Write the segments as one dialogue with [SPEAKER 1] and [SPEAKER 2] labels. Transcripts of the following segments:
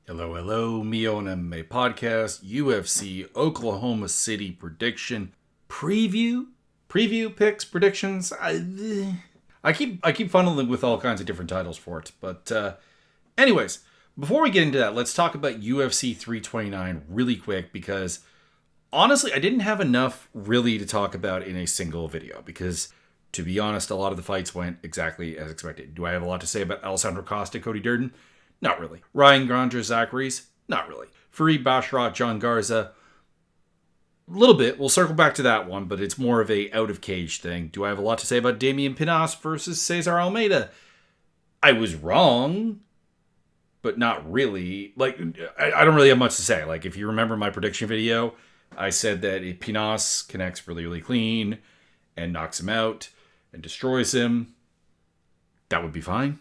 [SPEAKER 1] Hello, hello, Mio and MMA podcast, UFC Oklahoma City prediction preview picks predictions. I keep funneling with all kinds of different titles for it, but anyways, before we get into that, let's talk about UFC 329 really quick because honestly, I didn't have enough really to talk about in a single video because, to be honest, a lot of the fights went exactly as expected. Do I have a lot to say about Alessandro Costa, Cody Durden? Not really. Ryan Grandra, Zachary's? Not really. Fareed Basharat, John Garza? A little bit. We'll circle back to that one, but it's more of a out-of-cage thing. Do I have a lot to say about Damian Pinas versus Cesar Almeida? I was wrong, but not really. I don't really have much to say. If you remember my prediction video, I said that if Pinas connects really, really clean and knocks him out and destroys him, that would be fine.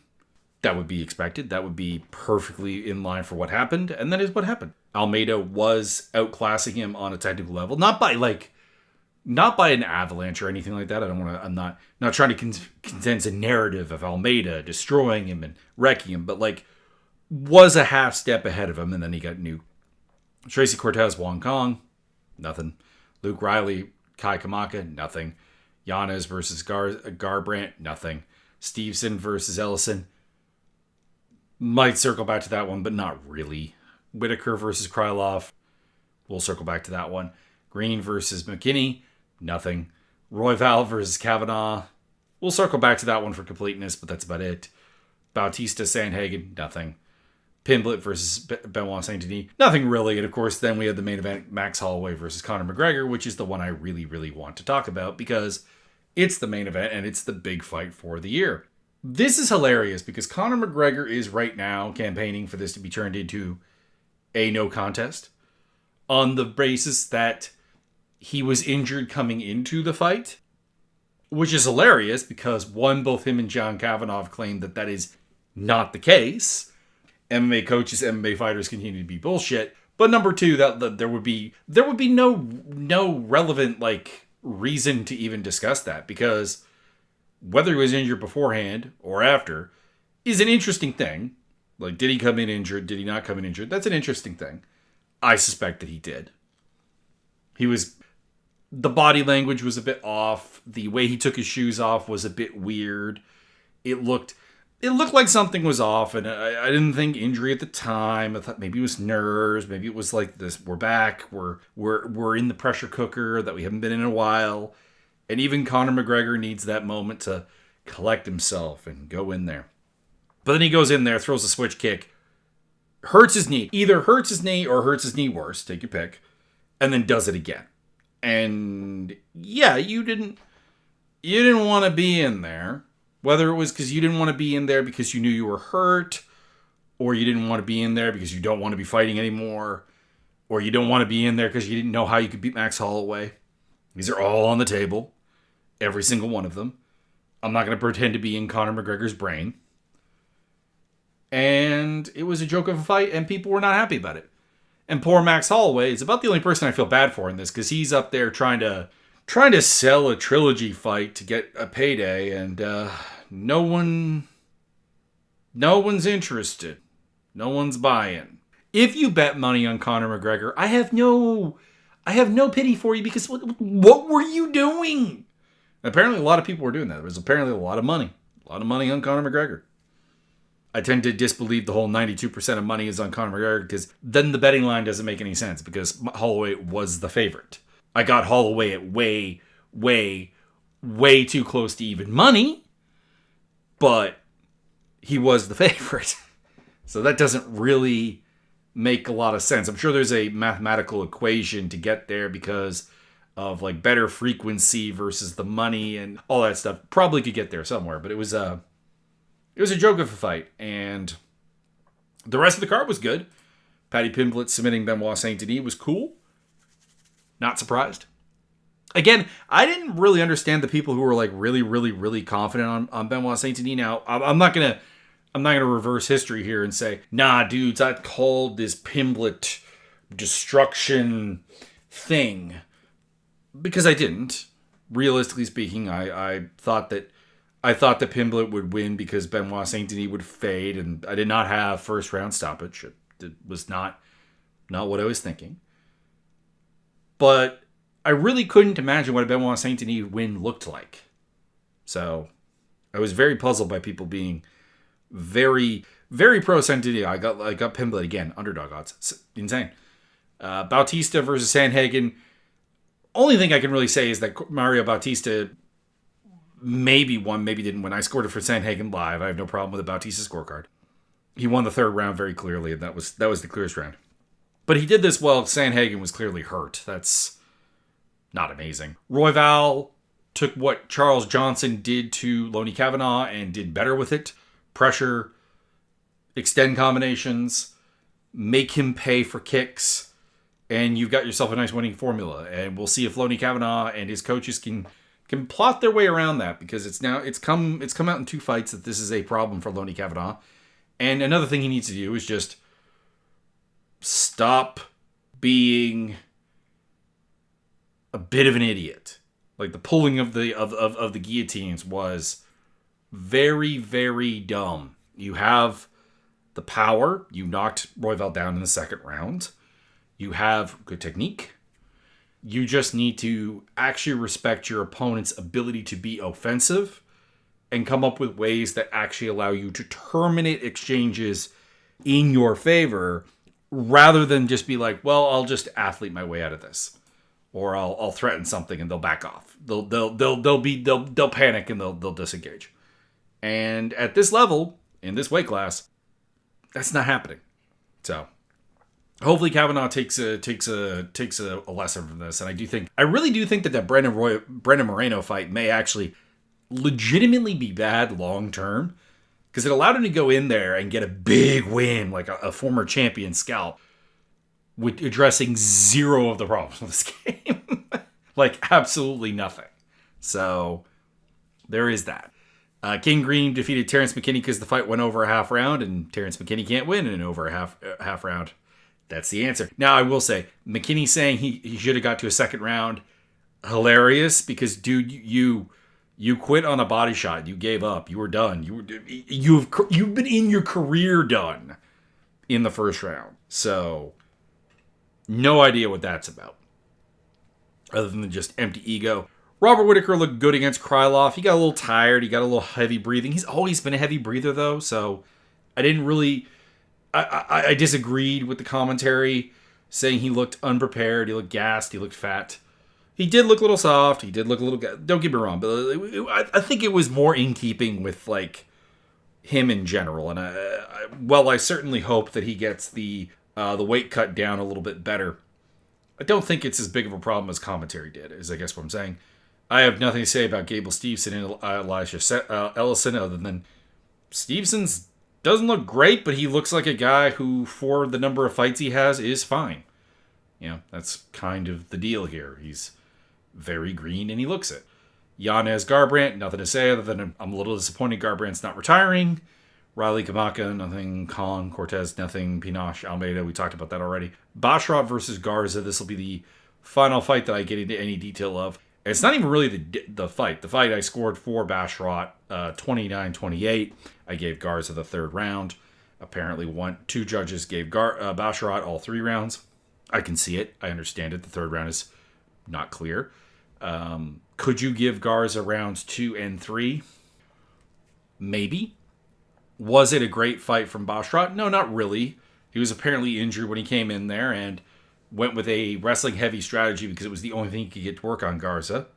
[SPEAKER 1] That would be expected. That would be perfectly in line for what happened, and that is what happened. Almeida was outclassing him on a technical level, not by an avalanche or anything like that. I'm not trying to condense a narrative of Almeida destroying him and wrecking him, but was a half step ahead of him, and then he got nuked. Tracy Cortez, Wong Kong, nothing. Luke Riley, Kai Kamaka, nothing. Yanez versus Garbrandt, nothing. Stevenson versus Ellison. Might circle back to that one, but not really. Whitaker versus Krylov. We'll circle back to that one. Green versus McKinney. Nothing. Royval versus Kavanaugh. We'll circle back to that one for completeness, but that's about it. Bautista Sandhagen. Nothing. Pimblett versus Benoit Saint Denis. Nothing really. And of course, then we had the main event, Max Holloway versus Conor McGregor, which is the one I really, really want to talk about because it's the main event and it's the big fight for the year. This is hilarious because Conor McGregor is right now campaigning for this to be turned into a no contest on the basis that he was injured coming into the fight, which is hilarious because one, both him and John Kavanaugh have claimed that that is not the case. MMA coaches, MMA fighters continue to be bullshit. But number two, that there would be no relevant reason to even discuss that because whether he was injured beforehand or after is an interesting thing. Did he come in injured? Did he not come in injured? That's an interesting thing. I suspect that he did. The body language was a bit off. The way he took his shoes off was a bit weird. It looked like something was off, and I didn't think injury at the time. I thought maybe it was nerves. Maybe it was like this. We're back. We're in the pressure cooker that we haven't been in a while. And even Conor McGregor needs that moment to collect himself and go in there. But then he goes in there, throws a switch kick, hurts his knee. Either hurts his knee or hurts his knee worse. Take your pick. And then does it again. And yeah, you didn't want to be in there. Whether it was because you didn't want to be in there because you knew you were hurt, or you didn't want to be in there because you don't want to be fighting anymore, or you don't want to be in there because you didn't know how you could beat Max Holloway. These are all on the table. Every single one of them. I'm not going to pretend to be in Conor McGregor's brain. And it was a joke of a fight, and people were not happy about it. And poor Max Holloway is about the only person I feel bad for in this, because he's up there trying to sell a trilogy fight to get a payday, and no one's interested. No one's buying. If you bet money on Conor McGregor, I have no pity for you because what were you doing? Apparently, a lot of people were doing that. There was apparently a lot of money on Conor McGregor. I tend to disbelieve the whole 92% of money is on Conor McGregor because then the betting line doesn't make any sense because Holloway was the favorite. I got Holloway at way, way, way too close to even money, but he was the favorite. So that doesn't really make a lot of sense. I'm sure there's a mathematical equation to get there because of better frequency versus the money and all that stuff. Probably could get there somewhere, but it was a joke of a fight, and the rest of the card was good. Paddy Pimblett submitting Benoit Saint Denis was cool. Not surprised. Again, I didn't really understand the people who were really, really, really confident on Benoit Saint Denis. Now, I'm not gonna reverse history here and say, nah, dudes, I called this Pimblett destruction thing. Because I didn't. Realistically speaking, I thought that Pimblett would win because Benoit Saint Denis would fade, and I did not have first round stoppage. It was not what I was thinking. But I really couldn't imagine what a Benoit Saint Denis win looked like. So I was very puzzled by people being very, very pro Saint Denis. I got pinned, but again, underdog odds. It's insane. Bautista versus Sandhagen. Only thing I can really say is that Mario Bautista maybe won, maybe didn't win. I scored it for Sandhagen live. I have no problem with the Bautista scorecard. He won the third round very clearly, and that was the clearest round. But he did this while Sandhagen was clearly hurt. That's not amazing. Royval took what Charles Johnson did to Loney Kavanaugh and did better with it. Pressure, extend combinations, make him pay for kicks, and you've got yourself a nice winning formula. And we'll see if Loney Kavanaugh and his coaches can plot their way around that, because it's come out in 2 fights that this is a problem for Loney Kavanaugh. And another thing he needs to do is just stop being a bit of an idiot. Like the pulling of the guillotines was very, very dumb. You have the power. You knocked Royval down in the second round. You have good technique. You just need to actually respect your opponent's ability to be offensive and come up with ways that actually allow you to terminate exchanges in your favor, rather than just be like, well, I'll just athlete my way out of this, or I'll threaten something and they'll back off. They'll panic and they'll disengage. And at this level, in this weight class, that's not happening. So hopefully Kavanaugh takes a lesson from this. And I really do think that Brendan Moreno fight may actually legitimately be bad long term, because it allowed him to go in there and get a big win, like a former champion scalp, with addressing zero of the problems with this game. Like absolutely nothing. So there is that. King Green defeated Terrence McKinney because the fight went over a half round, and Terrence McKinney can't win in over a half round. That's the answer. Now, I will say, McKinney saying he should have got to a second round, hilarious, because, dude, you quit on a body shot. You gave up. You were done. You've been in your career done in the first round. So, no idea what that's about, other than just empty ego. Robert Whittaker looked good against Krylov. He got a little tired. He got a little heavy breathing. He's always been a heavy breather, though, so I didn't really... I disagreed with the commentary, saying he looked unprepared, he looked gassed, he looked fat. He did look a little soft, he did look a little... Don't get me wrong, but I think it was more in keeping with, like, him in general. And I certainly hope that he gets the weight cut down a little bit better, I don't think it's as big of a problem as commentary did, is I guess what I'm saying. I have nothing to say about Gable Stevenson and Elijah Ellison, other than Stevenson's doesn't look great, but he looks like a guy who, for the number of fights he has, is fine. You know, that's kind of the deal here. He's very green and he looks it. Yanez Garbrandt, nothing to say other than I'm a little disappointed Garbrandt's not retiring. Riley Kamaka, nothing. Colin Cortez, nothing. Pinoche Almeida, we talked about that already. Basharat versus Garza, this will be the final fight that I get into any detail of. And it's not even really the fight. The fight I scored for Basharat, 29-28. I gave Garza the third round. Apparently, two judges gave Basharat all 3 rounds. I can see it. I understand it. The third round is not clear. Could you give Garza rounds 2 and 3? Maybe. Was it a great fight from Basharat? No, not really. He was apparently injured when he came in there and went with a wrestling-heavy strategy because it was the only thing he could get to work on Garza.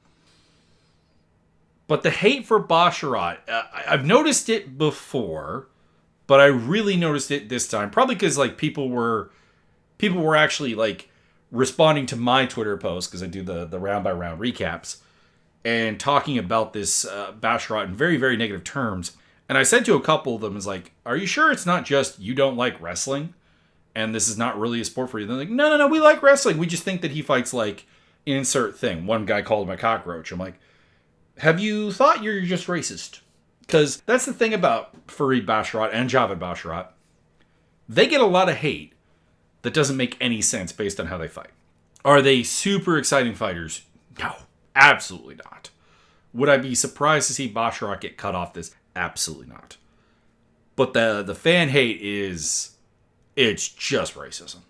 [SPEAKER 1] But the hate for Basharat, I've noticed it before, but I really noticed it this time. Probably because like people were actually like responding to my Twitter post, because I do the round-by-round recaps, and talking about this Basharat in very, very negative terms. And I said to a couple of them, is like, are you sure it's not just you don't like wrestling and this is not really a sport for you? They're like, no, we like wrestling. We just think that he fights like insert thing. One guy called him a cockroach. I'm like, have you thought you're just racist? Because that's the thing about Fareed Basharat and Javed Basharat. They get a lot of hate that doesn't make any sense based on how they fight. Are they super exciting fighters? No, absolutely not. Would I be surprised to see Basharat get cut off this? Absolutely not. But the fan hate is It's just racism.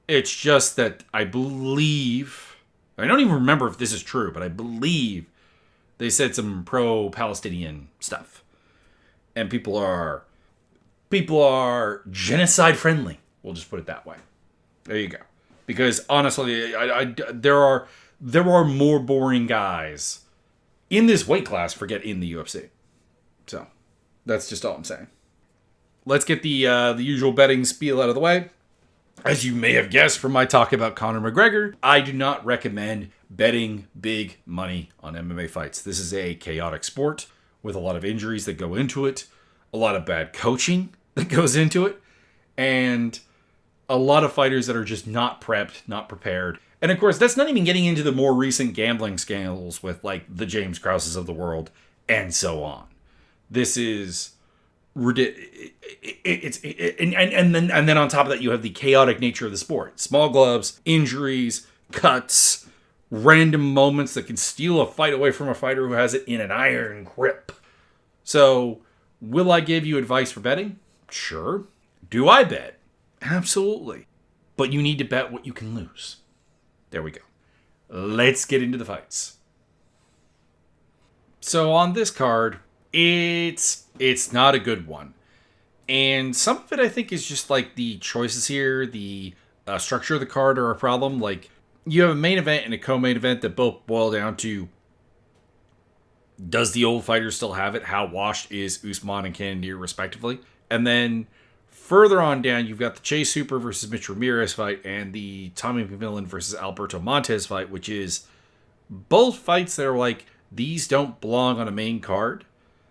[SPEAKER 1] It's just that I don't even remember if this is true, but I believe they said some pro-Palestinian stuff. And people are genocide friendly. We'll just put it that way. There you go. Because honestly, there are more boring guys in this weight class, forget in the UFC. So, that's just all I'm saying. Let's get the usual betting spiel out of the way. As you may have guessed from my talk about Conor McGregor, I do not recommend betting big money on MMA fights. This is a chaotic sport with a lot of injuries that go into it, a lot of bad coaching that goes into it, and a lot of fighters that are just not prepped, not prepared. And of course, that's not even getting into the more recent gambling scandals with like the James Krauses of the world and so on. This is ridiculous. And then on top of that, you have the chaotic nature of the sport. Small gloves, injuries, cuts, random moments that can steal a fight away from a fighter who has it in an iron grip. So, will I give you advice for betting? Sure. Do I bet? Absolutely. But you need to bet what you can lose. There we go. Let's get into the fights. So on this card, it's not a good one. And some of it I think is just like the choices here, the structure of the card are a problem. Like you have a main event and a co-main event that both boil down to, does the old fighter still have it? How washed is Usman and Cannonier respectively? And then further on down, you've got the Chase Hooper versus Mitch Ramirez fight and the Tommy McMillan versus Alberto Montez fight, which is both fights that are like, these don't belong on a main card.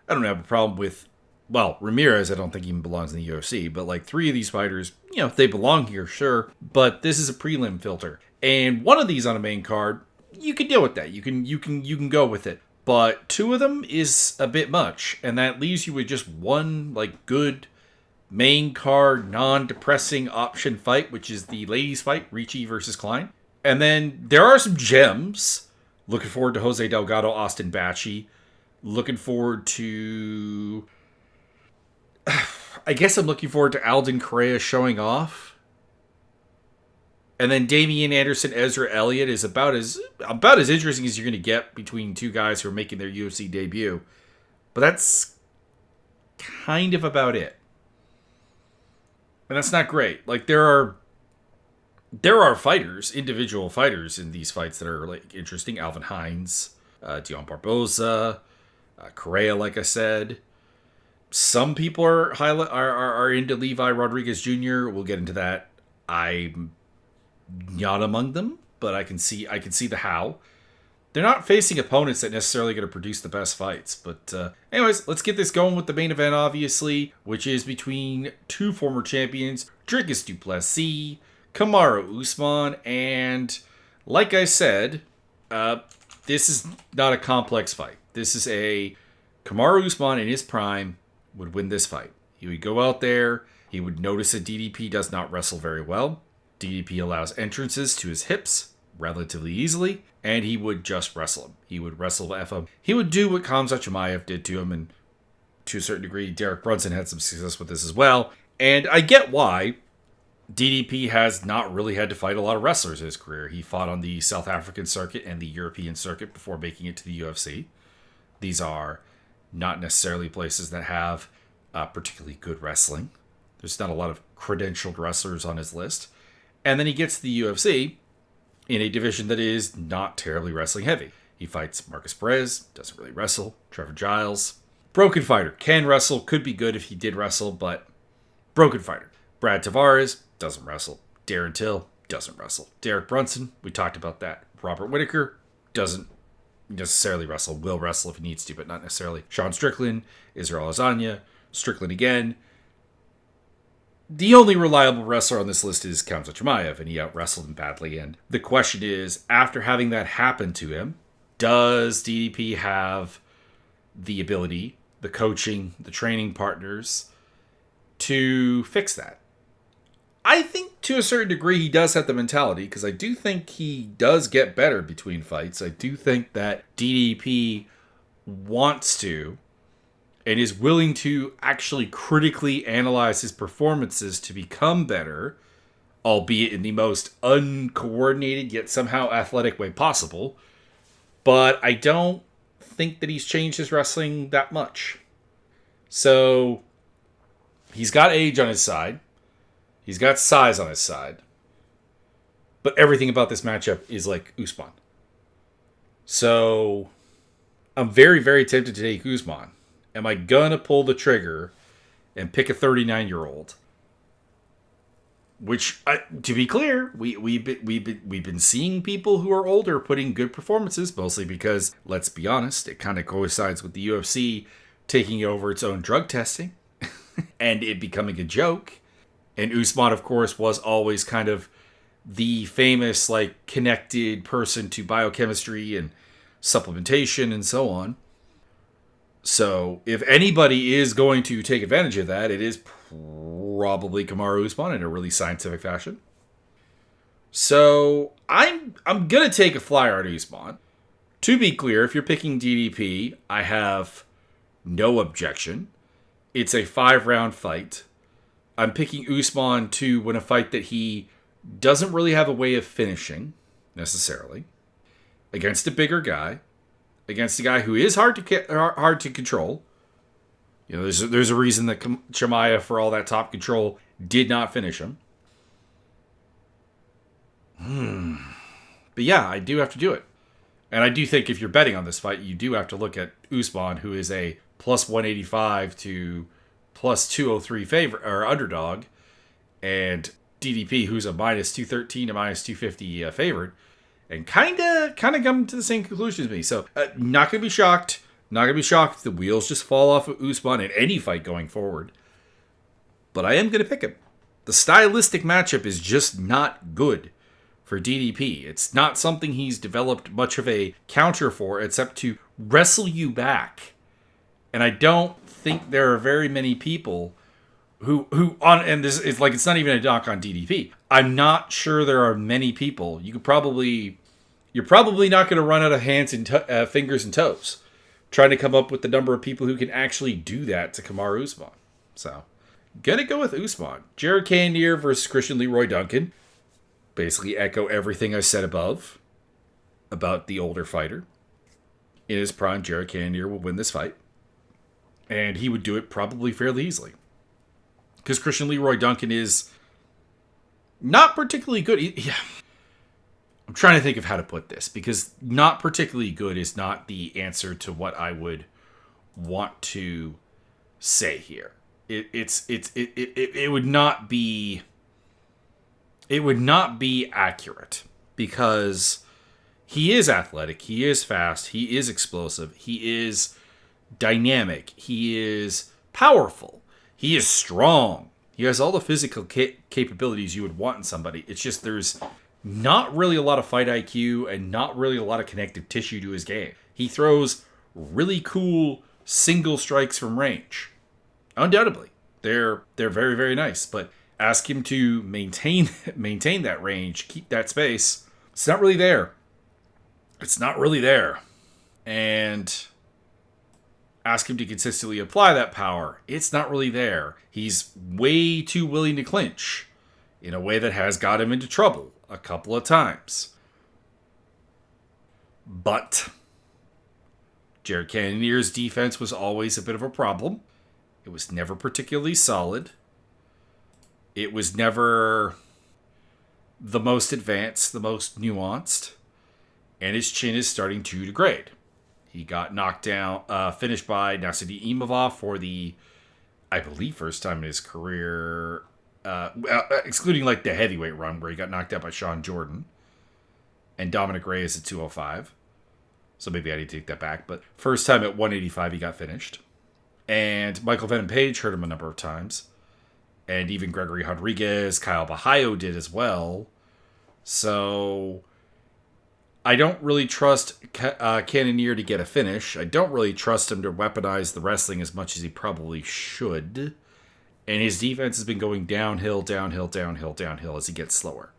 [SPEAKER 1] I don't have a problem with, well, Ramirez I don't think even belongs in the UFC, but like three of these fighters, they belong here, sure. But this is a prelim filter. And one of these on a main card, you can deal with that. You can go with it. But two of them is a bit much. And that leaves you with just one like good main card, non-depressing option fight, which is the ladies fight, Ricci versus Klein. And then there are some gems. Looking forward to Jose Delgado, Austin Batchy. Looking forward to... I guess I'm looking forward to Alden Correa showing off. And then Damian Anderson, Ezra Elliott is about as interesting as you're going to get between two guys who are making their UFC debut. But that's kind of about it. And that's not great. Like there are fighters, individual fighters in these fights that are like interesting. Alvin Hines, Dion Barboza, Correa, like I said. Some people are into Levi Rodriguez Jr. We'll get into that. I'm not among them, but I can see the how. They're not facing opponents that necessarily going to produce the best fights. But anyways, let's get this going with the main event, obviously, which is between two former champions, Dricus du Plessis, Kamaru Usman, and like I said, this is not a complex fight. This is a Kamaru Usman in his prime would win this fight. He would go out there, he would notice that DDP does not wrestle very well. DDP allows entrances to his hips relatively easily, and he would just wrestle him. He would wrestle F him. He would do what Khamzat Chimaev did to him, and to a certain degree, Derek Brunson had some success with this as well. And I get why DDP has not really had to fight a lot of wrestlers in his career. He fought on the South African circuit and the European circuit before making it to the UFC. These are not necessarily places that have particularly good wrestling. There's not a lot of credentialed wrestlers on his list. And then he gets to the UFC in a division that is not terribly wrestling heavy. He fights Marcus Perez, doesn't really wrestle. Trevor Giles, broken fighter, can wrestle, could be good if he did wrestle, but broken fighter. Brad Tavares, doesn't wrestle. Darren Till, doesn't wrestle. Derek Brunson, we talked about that. Robert Whittaker, doesn't necessarily wrestle. Will wrestle if he needs to, but not necessarily. Sean Strickland, Israel Adesanya, Strickland again. The only reliable wrestler on this list is Khamzat Chimaev, and he out-wrestled him badly. And the question is, after having that happen to him, does DDP have the ability, the coaching, the training partners to fix that? I think to a certain degree he does have the mentality, because I do think he does get better between fights. I do think that DDP wants to. and is willing to actually critically analyze his performances to become better, albeit in the most uncoordinated yet somehow athletic way possible. But I don't think that he's changed his wrestling that much. So he's got age on his side. He's got size on his side. But everything about this matchup is like Usman. So I'm very, very tempted to take Usman. Am I gonna pull the trigger and pick a 39-year-old? Which, to be clear, we've been seeing people who are older putting good performances, mostly because, let's be honest, it kind of coincides with the UFC taking over its own drug testing and it becoming a joke. And Usman, of course, was always kind of the famous, like, connected person to biochemistry and supplementation and so on. So if anybody is going to take advantage of that, it is probably Kamaru Usman in a really scientific fashion. So I'm gonna take a flyer on Usman. To be clear, if you're picking DDP, I have no objection. It's a 5-round fight. I'm picking Usman to win a fight that he doesn't really have a way of finishing, necessarily, against a bigger guy, against a guy who is hard to control. You know, there's a reason that Chimaev, for all that top control, did not finish him. But yeah, I do have to do it. And I do think if you're betting on this fight, you do have to look at Usman, who is a plus 185 to plus 203 favorite or underdog, and DDP, who's a minus 213 to minus 250 favorite, and kind of come to the same conclusion as me. So not gonna be shocked. Not gonna be shocked if the wheels just fall off of Usman in any fight going forward. But I am gonna pick him. The stylistic matchup is just not good for DDP. It's not something he's developed much of a counter for, except to wrestle you back. And I don't think there are very many people who on, and this is like, it's not even a knock on DDP. I'm not sure there are many people. You're probably not going to run out of hands and fingers and toes trying to come up with the number of people who can actually do that to Kamaru Usman. So, gonna go with Usman. Jared Cannonier versus Christian Leroy Duncan. Basically echo everything I said above about the older fighter. In his prime, Jared Cannonier will win this fight. And he would do it probably fairly easily. Because Christian Leroy Duncan is not particularly good. I'm trying to think of how to put this, because not particularly good is not the answer to what I would want to say here. It would not be accurate, because he is athletic, he is fast, he is explosive, he is dynamic, he is powerful, he is strong. He has all the physical capabilities you would want in somebody. It's just there's not really a lot of fight IQ and not really a lot of connective tissue to his game. He throws really cool single strikes from range. Undoubtedly, they're very, very nice. But ask him to maintain that range, keep that space. It's not really there. It's not really there. And ask him to consistently apply that power. It's not really there. He's way too willing to clinch in a way that has got him into trouble a couple of times. But Jared Cannonier's defense was always a bit of a problem. It was never particularly solid. It was never the most advanced, the most nuanced. And his chin is starting to degrade. He got knocked down, finished by Nassourdine Imavov for the, I believe, first time in his career, excluding like the heavyweight run where he got knocked out by Sean Jordan. And Dominic Reyes at 205. So maybe I need to take that back. But first time at 185 he got finished. And Michael Venom Page hurt him a number of times. And even Gregory Rodriguez, Kyle Bahayo did as well. So I don't really trust Cannonier to get a finish. I don't really trust him to weaponize the wrestling as much as he probably should. And his defense has been going downhill, downhill, downhill, downhill as he gets slower.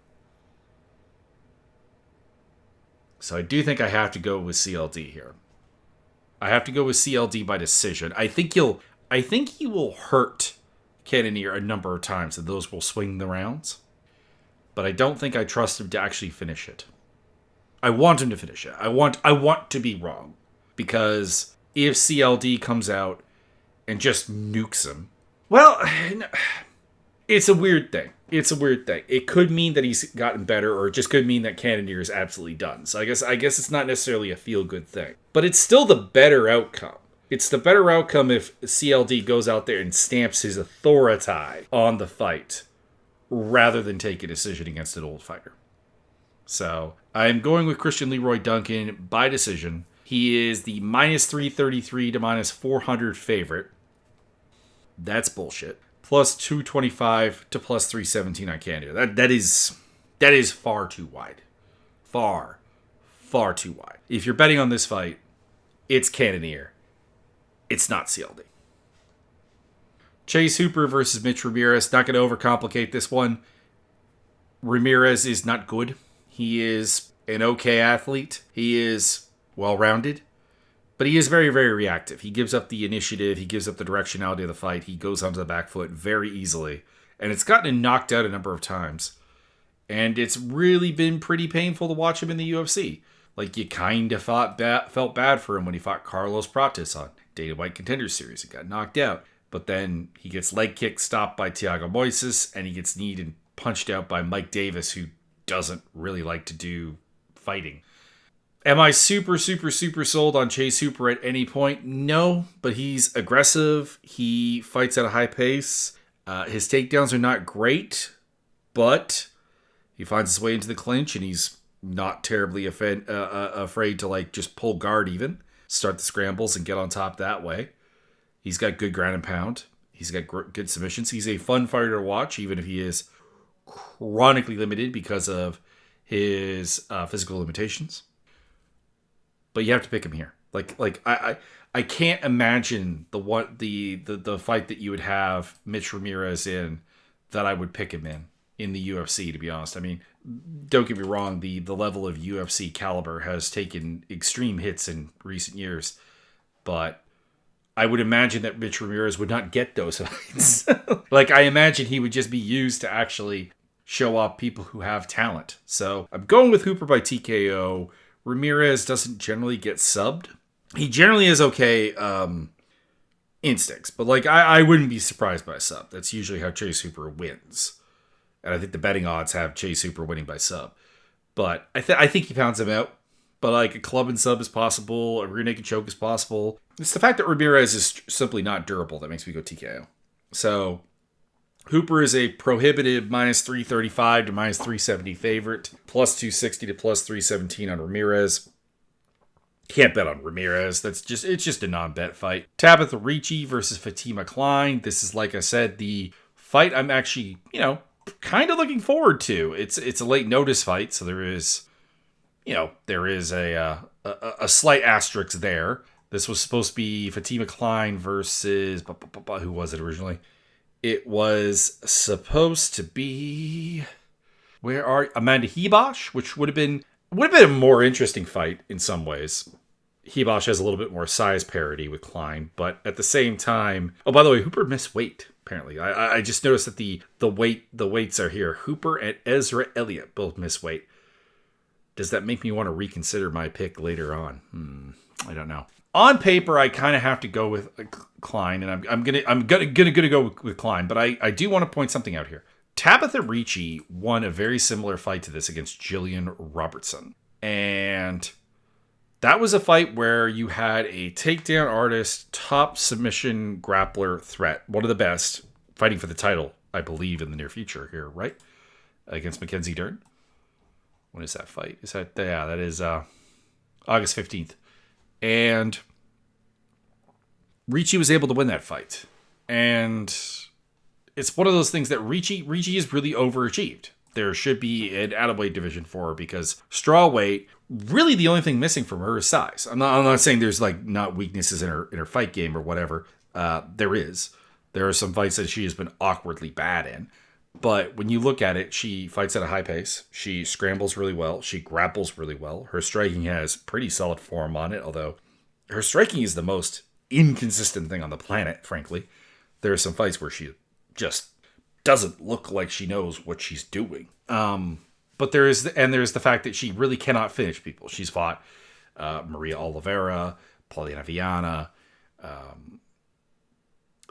[SPEAKER 1] So I do think I have to go with CLD here. I have to go with CLD by decision. I think he will hurt Cannonier a number of times, and those will swing the rounds. But I don't think I trust him to actually finish it. I want him to finish it. I want to be wrong. Because if CLD comes out and just nukes him, well, it's a weird thing. It could mean that he's gotten better, or it just could mean that Cannonier is absolutely done. So I guess it's not necessarily a feel-good thing. But it's still the better outcome. It's the better outcome if CLD goes out there and stamps his authority on the fight, rather than take a decision against an old fighter. So I'm going with Christian Leroy Duncan by decision. He is the minus 333 to minus 400 favorite. That's bullshit. Plus 225 to plus 317 on Canada. That is far too wide. Far too wide. If you're betting on this fight, it's Cannonier. It's not CLD. Chase Hooper versus Mitch Ramirez. Not going to overcomplicate this one. Ramirez is not good. He is an okay athlete. He is well-rounded. But he is very, very reactive. He gives up the initiative. He gives up the directionality of the fight. He goes onto the back foot very easily. And it's gotten him knocked out a number of times. And it's really been pretty painful to watch him in the UFC. Like, you kind of felt bad for him when he fought Carlos Prates on Dana White Contender Series. He got knocked out. But then he gets leg kick stopped by Thiago Moises. And he gets kneed and punched out by Mike Davis, who doesn't really like to do fighting. Am I super sold on Chase Hooper at any point? No, but he's aggressive. He fights at a high pace. His takedowns are not great, but he finds his way into the clinch, and he's not terribly afraid to like just pull guard even, start the scrambles, and get on top that way. He's got good ground and pound. He's got good submissions. He's a fun fighter to watch, even if he is chronically limited because of his physical limitations. But you have to pick him here. I can't imagine the fight that you would have Mitch Ramirez in that I would pick him in the UFC, to be honest. I mean, don't get me wrong, the level of UFC caliber has taken extreme hits in recent years, but I would imagine that Mitch Ramirez would not get those fights. Like, I imagine he would just be used to actually show off people who have talent. So I'm going with Hooper by TKO. Ramirez doesn't generally get subbed. He generally is okay instincts, but like I wouldn't be surprised by a sub. That's usually how Chase Hooper wins. And I think the betting odds have Chase Hooper winning by sub. But I think he pounds him out. But like a club and sub is possible, a rear naked choke is possible. It's the fact that Ramirez is simply not durable that makes me go TKO. So Hooper is a prohibitive minus 335 to minus 370 favorite, plus 260 to plus 317 on Ramirez. Can't bet on Ramirez. It's just a non-bet fight. Tabitha Ricci versus Fatima Klein. This is, like I said, the fight I'm actually, kind of looking forward to. It's a late notice fight, so there is a slight asterisk there. This was supposed to be Fatima Klein versus who was it originally? It was supposed to be Amanda Hibosh, which would have been a more interesting fight in some ways. Hibosh has a little bit more size parity with Klein, but at the same time, oh, by the way, Hooper missed weight. Apparently, I just noticed that the weights are here. Hooper and Ezra Elliott both miss weight. Does that make me want to reconsider my pick later on? I don't know. On paper, I kind of have to go with Klein, and I'm gonna go with Klein. But I do want to point something out here. Tabitha Ricci won a very similar fight to this against Jillian Robertson, and that was a fight where you had a takedown artist, top submission grappler threat, one of the best, fighting for the title, I believe, in the near future here, right? Against Mackenzie Dern. When is that fight? That is August 15th. And Ricci was able to win that fight. And it's one of those things that Ricci is really overachieved. There should be an atomweight division for her because strawweight, really the only thing missing from her is size. I'm not saying there's like not weaknesses in her fight game or whatever. There is. There are some fights that she has been awkwardly bad in. But when you look at it, she fights at a high pace. She scrambles really well. She grapples really well. Her striking has pretty solid form on it, although Her striking is the most inconsistent thing on the planet, frankly. There are some fights where she just doesn't look like she knows what she's doing. But there's the fact that she really cannot finish people. She's fought Maria Oliveira, Paulina Viana.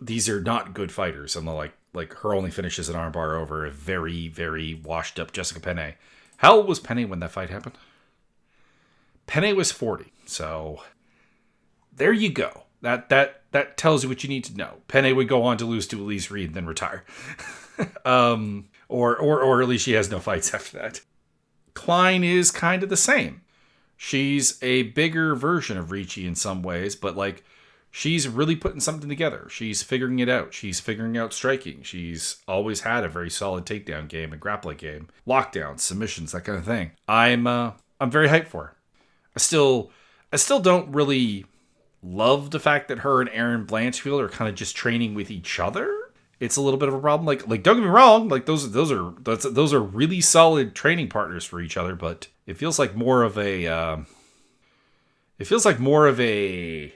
[SPEAKER 1] These are not good fighters, and like her only finish is an armbar over a very, very washed up Jessica Penne. How old was Penne when that fight happened? Penne was 40, so there you go. That tells you what you need to know. Penne would go on to lose to Elise Reed and then retire. Or at least she has no fights after that. Klein is kind of the same. She's a bigger version of Ricci in some ways, but like she's really putting something together. She's figuring it out. She's figuring out striking. She's always had a very solid takedown game and grappling game, lockdowns, submissions, that kind of thing. I'm very hyped for her. I still don't really love the fact that her and Erin Blanchfield are kind of just training with each other. It's a little bit of a problem. Like don't get me wrong, like those are really solid training partners for each other, but it feels like more of a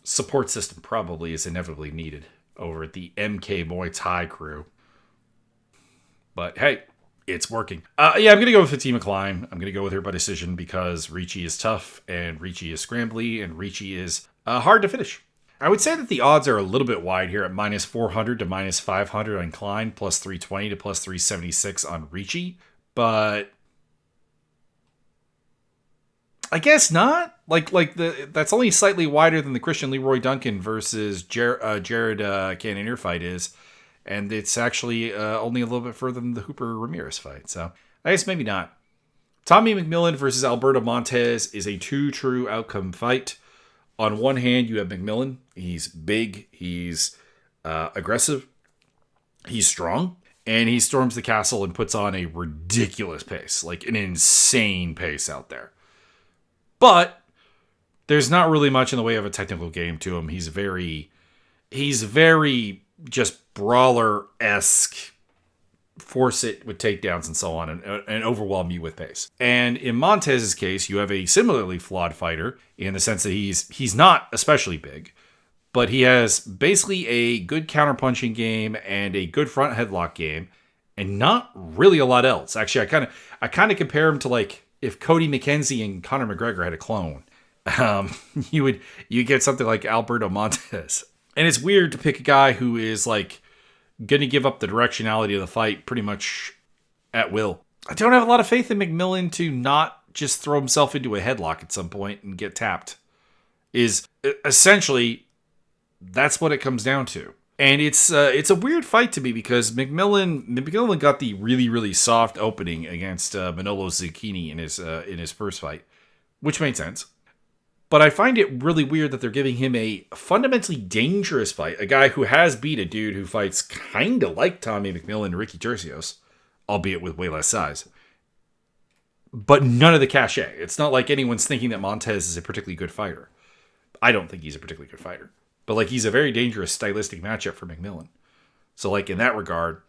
[SPEAKER 1] support system probably is inevitably needed over at the MK Muay Thai crew. But hey, it's working. I'm going to go with Fatima Klein. I'm going to go with her by decision because Ricci is tough, and Ricci is scrambly, and Ricci is hard to finish. I would say that the odds are a little bit wide here at minus 400 to minus 500 on Klein, plus 320 to plus 376 on Ricci. But I guess not. That's only slightly wider than the Christian Leroy Duncan versus Jared Cannonier fight is. And it's actually only a little bit further than the Hooper Ramirez fight. So I guess maybe not. Tommy McMillan versus Alberto Montez is a true outcome fight. On one hand, you have McMillan. He's big. He's aggressive. He's strong. And he storms the castle and puts on a ridiculous pace. Like an insane pace out there. But there's not really much in the way of a technical game to him. He's very just brawler-esque, force it with takedowns and so on, and overwhelm you with pace. And in Montez's case, you have a similarly flawed fighter in the sense that he's not especially big, but he has basically a good counterpunching game and a good front headlock game, and not really a lot else. Actually, I kind of compare him to like if Cody McKenzie and Conor McGregor had a clone. You get something like Alberto Montez. And it's weird to pick a guy who is like going to give up the directionality of the fight pretty much at will. I don't have a lot of faith in McMillan to not just throw himself into a headlock at some point and get tapped. Is essentially that's what it comes down to. And it's a weird fight to me because McMillan got the really, really soft opening against Manolo Zucchini in his first fight, which made sense. But I find it really weird that they're giving him a fundamentally dangerous fight. A guy who has beat a dude who fights kind of like Tommy McMillan and Ricky Tercios, albeit with way less size. But none of the cachet. It's not like anyone's thinking that Montez is a particularly good fighter. I don't think he's a particularly good fighter. But like he's a very dangerous stylistic matchup for McMillan. So like in that regard,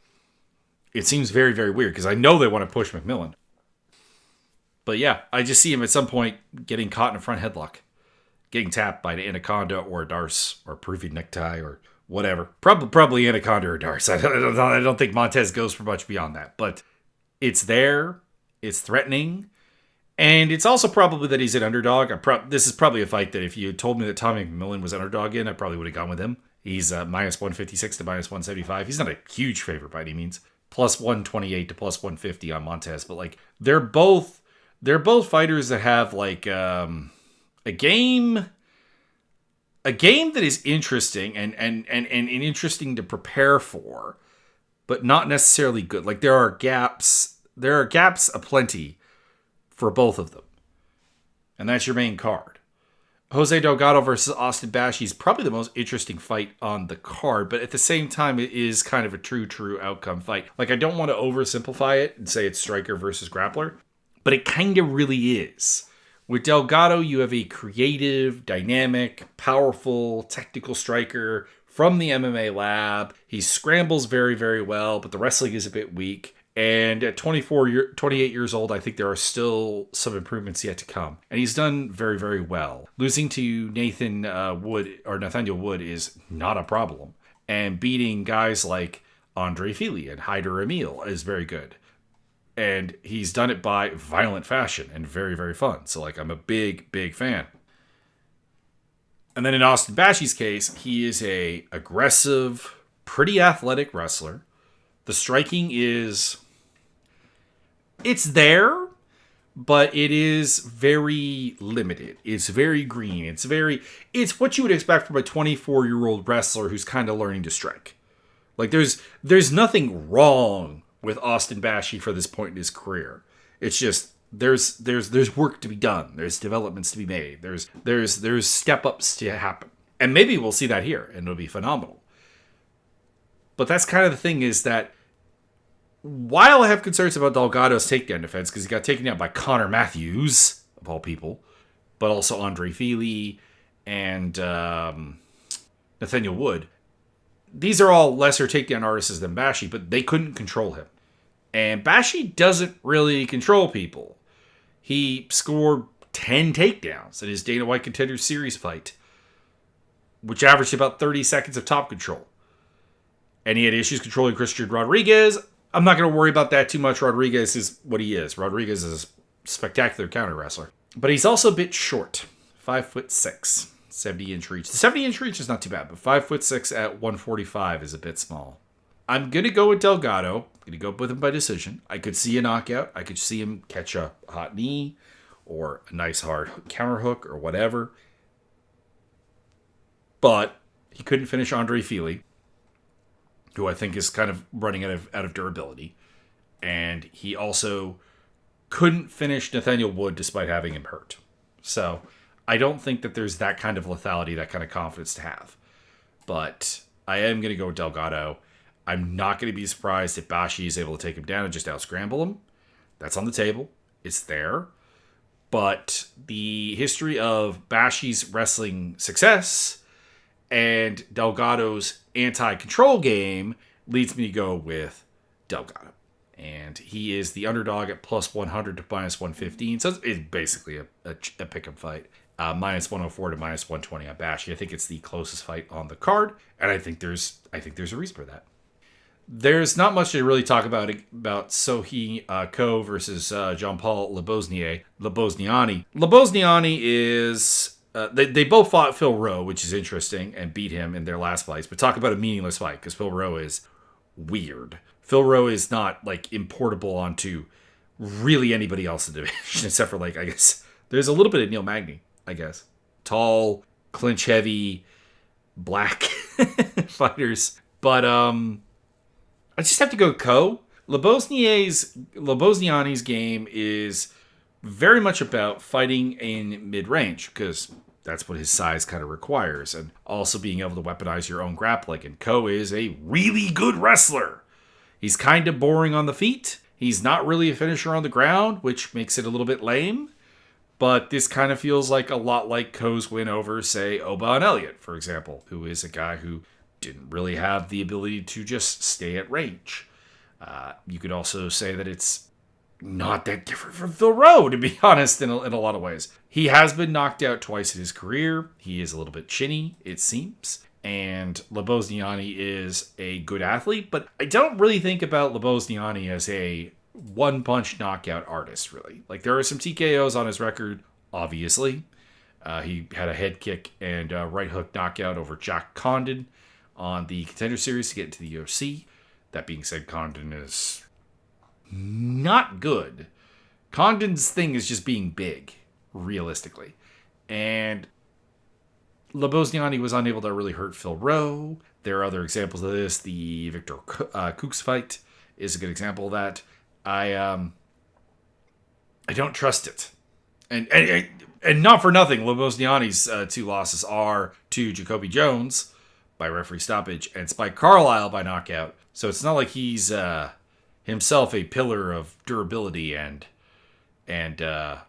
[SPEAKER 1] it seems very, very weird because I know they want to push McMillan. But yeah, I just see him at some point getting caught in a front headlock. Getting tapped by an Anaconda or a Darce or a Peruvian necktie or whatever. Probably Anaconda or Darce. I don't think Montez goes for much beyond that. But it's there. It's threatening. And it's also probably that he's an underdog. This is probably a fight that if you told me that Tommy McMillan was underdog in, I probably would have gone with him. He's minus 156 to minus 175. He's not a huge favorite by any means. Plus 128 to plus 150 on Montez. But like they're both fighters that have like a game that is interesting and interesting to prepare for, but not necessarily good. Like there are gaps aplenty for both of them. And that's your main card. Jose Delgado versus Austin Bashi is probably the most interesting fight on the card, but at the same time, it is kind of a true outcome fight. Like I don't want to oversimplify it and say it's striker versus grappler, but it kind of really is. With Delgado, you have a creative, dynamic, powerful, technical striker from the MMA lab. He scrambles very, very well, but the wrestling is a bit weak. And at 28 years old, I think there are still some improvements yet to come. And he's done very, very well. Losing to Nathaniel Wood is not a problem. And beating guys like Andre Fili and Haider Emil is very good. And he's done it by violent fashion and very, very fun. So, like, I'm a big, big fan. And then in Austin Bashi's case, he is a aggressive, pretty athletic wrestler. The striking is... it's there, but it is very limited. It's very green. It's what you would expect from a 24-year-old wrestler who's kind of learning to strike. Like, there's nothing wrong with Austin Bashi for this point in his career. It's just there's work to be done. There's developments to be made. There's step-ups to happen. And maybe we'll see that here, and it'll be phenomenal. But that's kind of the thing, is that while I have concerns about Delgado's takedown defense, because he got taken down by Connor Matthews, of all people, but also Andre Fili and Nathaniel Wood, these are all lesser takedown artists than Bashi, but they couldn't control him. And Bashi doesn't really control people. He scored 10 takedowns in his Dana White Contender Series fight, which averaged about 30 seconds of top control. And he had issues controlling Christian Rodriguez. I'm not going to worry about that too much. Rodriguez is what he is. Rodriguez is a spectacular counter wrestler. But he's also a bit short. 5'6", 70-inch reach. The 70-inch reach is not too bad, but 5'6" at 145 is a bit small. I'm going to go with Delgado. I'm going to go with him by decision. I could see a knockout. I could see him catch a hot knee or a nice hard counter hook or whatever. But he couldn't finish Andre Fili, who I think is kind of running out of durability. And he also couldn't finish Nathaniel Wood despite having him hurt. So I don't think that there's that kind of lethality, that kind of confidence to have. But I am going to go with Delgado. I'm not going to be surprised if Bashi is able to take him down and just out-scramble him. That's on the table. It's there. But the history of Bashi's wrestling success and Delgado's anti-control game leads me to go with Delgado. And he is the underdog at plus 100 to minus 115. So it's basically a pick-em fight. Minus 104 to minus 120 on Bashi. I think it's the closest fight on the card. And I think there's a reason for that. There's not much to really talk about Sohee Ko versus Jean-Paul Lebosniani. Lebosniani is... They both fought Phil Rowe, which is interesting, and beat him in their last fights. But talk about a meaningless fight, because Phil Rowe is weird. Phil Rowe is not, like, importable onto really anybody else in the division, except for, like, I guess, there's a little bit of Neil Magny, I guess. Tall, clinch-heavy, black fighters. But, I just have to go Ko. Lebosniani's game is very much about fighting in mid-range, because that's what his size kind of requires, and also being able to weaponize your own grappling. And Ko is a really good wrestler. He's kind of boring on the feet. He's not really a finisher on the ground, which makes it a little bit lame. But this kind of feels like a lot like Ko's win over, say, Oban Elliott, for example, who is a guy who didn't really have the ability to just stay at range. You could also say that it's not that different from Phil Rowe, to be honest, in a lot of ways. He has been knocked out twice in his career. He is a little bit chinny, it seems. And Lebosniani is a good athlete, but I don't really think about Lebosniani as a one-punch knockout artist, really. Like, there are some TKOs on his record, obviously. He had a head kick and right hook knockout over Jack Condon on the Contender Series to get into the UFC. That being said, Condon is not good. Condon's thing is just being big, realistically. And Lebosniani was unable to really hurt Phil Rowe. There are other examples of this. The Victor Kooks fight is a good example of that. I don't trust it. And not for nothing, Lebosniani's two losses are to Jacoby Jones by referee stoppage and Spike Carlisle by knockout. So it's not like he's himself a pillar of durability and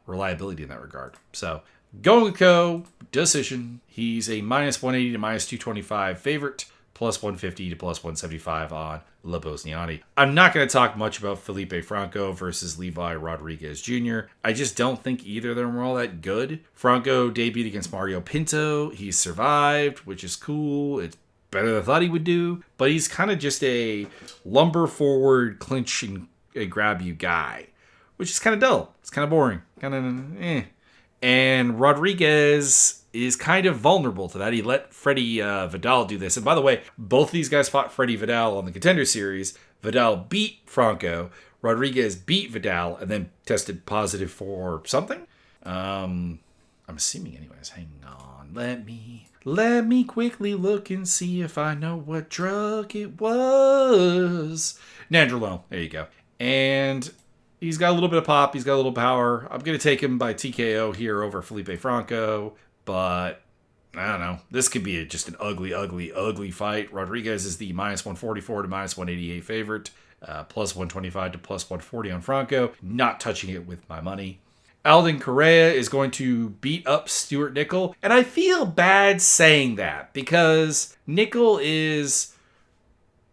[SPEAKER 1] reliability in that regard. So going with Ko, decision. He's a minus 180 to minus 225 favorite, plus 150 to plus 175 on Labosniani. I'm not going to talk much about Felipe Franco versus Levi Rodriguez Jr. I just don't think either of them were all that good. Franco debuted against Mario Pinto. He survived, which is cool. It's better than I thought he would do. But he's kind of just a lumber forward, clinch and grab you guy, which is kind of dull. It's kind of boring. Kind of eh. And Rodriguez is kind of vulnerable to that. He let Freddie Vidal do this. And by the way, both of these guys fought Freddie Vidal on the Contender Series. Vidal beat Franco. Rodriguez beat Vidal and then tested positive for something. I'm assuming anyways. Hang on. Let me quickly look and see if I know what drug it was. Nandrolone. There you go. And he's got a little bit of pop. He's got a little power. I'm going to take him by TKO here over Felipe Franco. But, I don't know. This could be just an ugly fight. Rodriguez is the minus 144 to minus 188 favorite. Plus 125 to plus 140 on Franco. Not touching it with my money. Alden Correa is going to beat up Stuart Nickel. And I feel bad saying that because Nickel is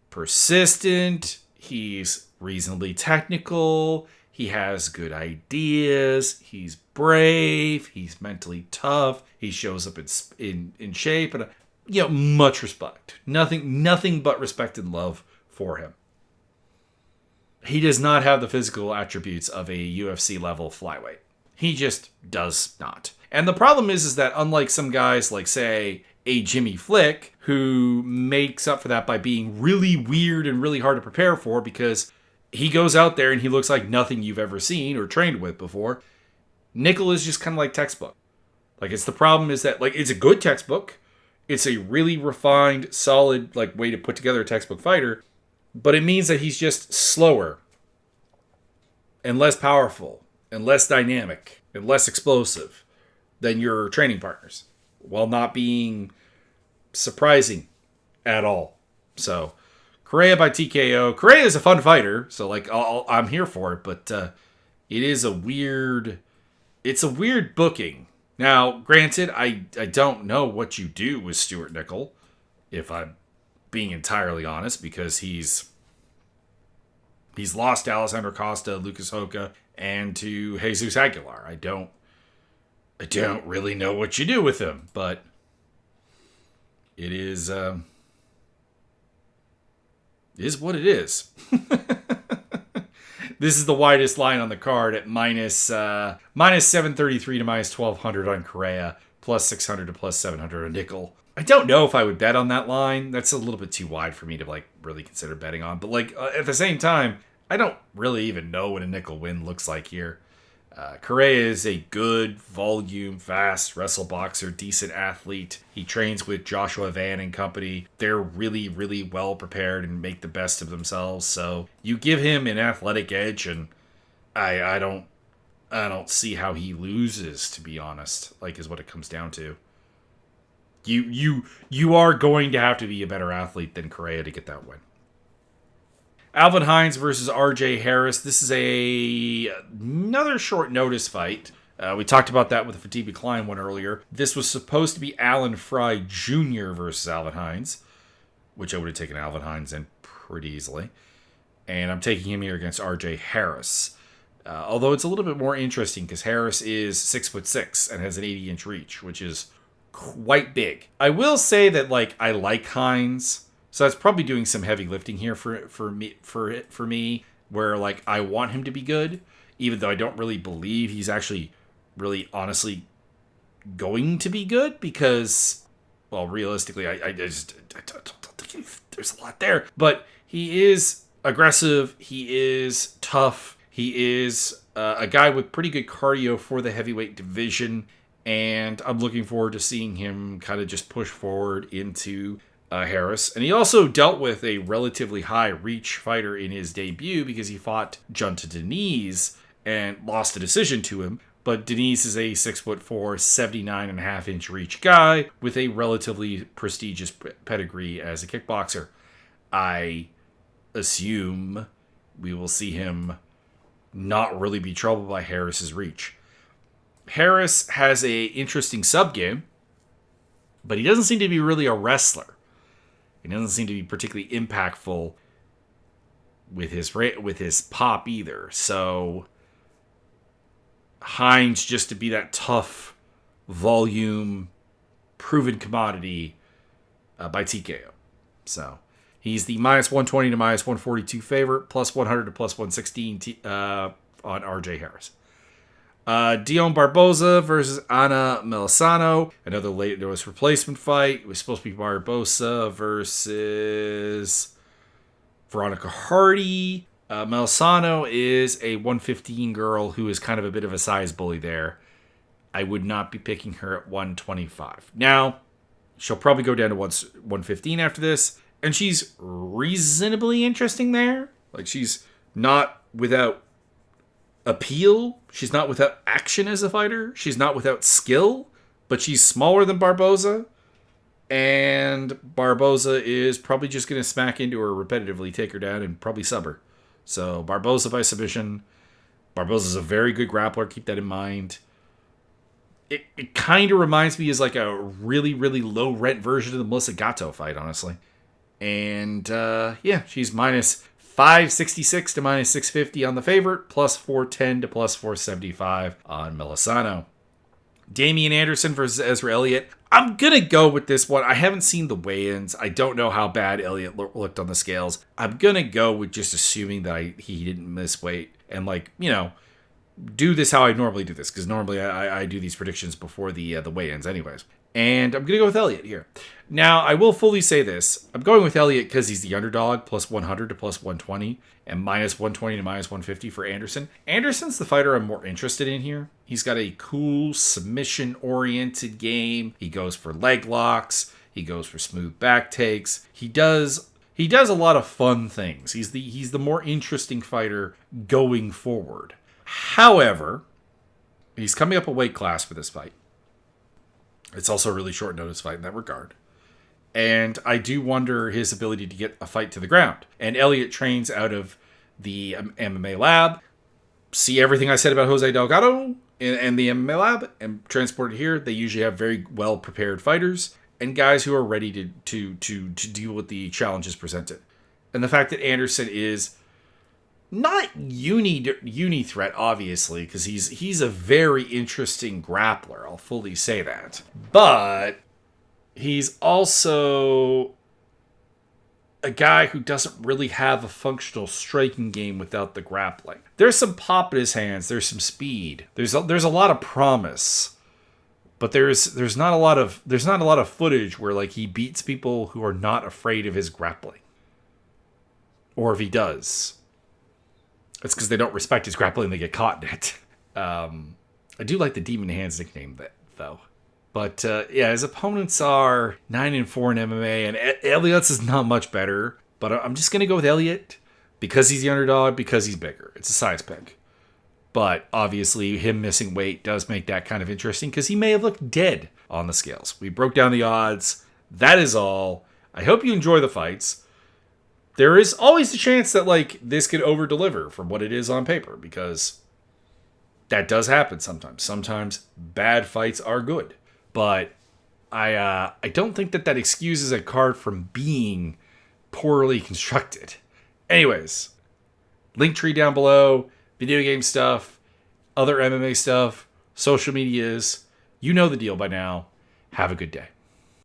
[SPEAKER 1] persistent. He's reasonably technical. He has good ideas. He's brave. He's mentally tough. He shows up in shape. And, much respect. Nothing but respect and love for him. He does not have the physical attributes of a UFC level flyweight. He just does not. And the problem is that unlike some guys like, say, a Jimmy Flick, who makes up for that by being really weird and really hard to prepare for because he goes out there and he looks like nothing you've ever seen or trained with before, Nickel is just kind of like textbook. Like, it's the problem is that, like, it's a good textbook. It's a really refined, solid, like, way to put together a textbook fighter. But it means that he's just slower and less powerful and less dynamic and less explosive than your training partners while not being surprising at all. So, Correa by TKO. Correa is a fun fighter, so like I'm here for it, but it is it's a weird booking. Now, granted, I don't know what you do with Stuart Nickel, if I'm being entirely honest, because he's lost to Alessandro Costa, Lucas Hoca, and to Jesus Aguilar. I don't really know what you do with him, but it is what it is. This is the widest line on the card at minus 733 to minus 1200 on Correa, plus 600 to plus 700 on Nickel. I don't know if I would bet on that line. That's a little bit too wide for me to like really consider betting on. But like at the same time, I don't really even know what a Nickel win looks like here. Correa is a good, volume, fast wrestle boxer, decent athlete. He trains with Joshua Van and company. They're really, really well prepared and make the best of themselves. So you give him an athletic edge, and I don't see how he loses. To be honest, like is what it comes down to. You are going to have to be a better athlete than Correa to get that win. Alvin Hines versus RJ Harris. This is another short notice fight. We talked about that with the Fatih Klein one earlier. This was supposed to be Alan Fry Jr. versus Alvin Hines, which I would have taken Alvin Hines in pretty easily. And I'm taking him here against RJ Harris. Although it's a little bit more interesting because Harris is 6'6" and has an 80-inch reach, which is quite big. I will say that I like Hines. So that's probably doing some heavy lifting here for me, where I want him to be good, even though I don't really believe he's actually really honestly going to be good because, well, realistically, I don't think there's a lot there. But he is aggressive. He is tough. He is a guy with pretty good cardio for the heavyweight division, and I'm looking forward to seeing him kind of just push forward into Harris. And he also dealt with a relatively high reach fighter in his debut because he fought Junta Deniz and lost a decision to him. But Deniz is a 6'4", 79.5-inch reach guy with a relatively prestigious pedigree as a kickboxer. I assume we will see him not really be troubled by Harris's reach. Harris has a interesting sub game, but he doesn't seem to be really a wrestler. He doesn't seem to be particularly impactful with his pop either. So Hines, just to be that tough, volume, proven commodity by TKO. So he's the minus 120 to minus 142 favorite, plus 100 to plus 116 on RJ Harris. Dion Barboza versus Ana Melisano. Another late notice replacement fight. It was supposed to be Barboza versus Veronica Hardy. Melisano is a 115 girl who is kind of a bit of a size bully there. I would not be picking her at 125. Now, she'll probably go down to 115 after this, and she's reasonably interesting there. Like, she's not without appeal. She's not without action as a fighter. She's not without skill, but she's smaller than Barboza. And Barboza is probably just going to smack into her repetitively, take her down, and probably sub her. So Barboza by submission. Barboza's a very good grappler. Keep that in mind. It kind of reminds me as like a really, really low rent version of the Melissa Gatto fight, honestly. And she's minus 566 to minus 650 on the favorite, plus 410 to plus 475 on Melisano. Damian Anderson versus Ezra Elliott. I'm going to go with this one. I haven't seen the weigh-ins. I don't know how bad Elliott looked on the scales. I'm going to go with just assuming that he didn't miss weight and, do this how I normally do this, because normally I do these predictions before the weigh-ins anyways. And I'm going to go with Elliott here. Now, I will fully say this. I'm going with Elliott because he's the underdog, plus 100 to plus 120, and minus 120 to minus 150 for Anderson. Anderson's the fighter I'm more interested in here. He's got a cool, submission-oriented game. He goes for leg locks. He goes for smooth back takes. He does a lot of fun things. He's the more interesting fighter going forward. However, he's coming up a weight class for this fight. It's also a really short notice fight in that regard. And I do wonder his ability to get a fight to the ground. And Elliott trains out of the MMA lab. See everything I said about Jose Delgado and the MMA lab and transport it here. They usually have very well prepared fighters and guys who are ready to deal with the challenges presented. And the fact that Anderson is not uni threat, obviously, because he's a very interesting grappler. I'll fully say that. But he's also a guy who doesn't really have a functional striking game without the grappling. There's some pop in his hands. There's some speed. There's a lot of promise. But there's not a lot of footage where he beats people who are not afraid of his grappling. Or if he does, it's because they don't respect his grappling. They get caught in it. I do like the Demon Hands nickname, though. But his opponents are 9-4 in MMA, and Elliott's is not much better. But I'm just gonna go with Elliott because he's the underdog, because he's bigger. It's a size pick. But obviously, him missing weight does make that kind of interesting because he may have looked dead on the scales. We broke down the odds. That is all. I hope you enjoy the fights. There is always the chance that this could over-deliver from what it is on paper, because that does happen sometimes. Sometimes bad fights are good. But I don't think that excuses a card from being poorly constructed. Anyways, link tree down below, video game stuff, other MMA stuff, social medias. You know the deal by now. Have a good day.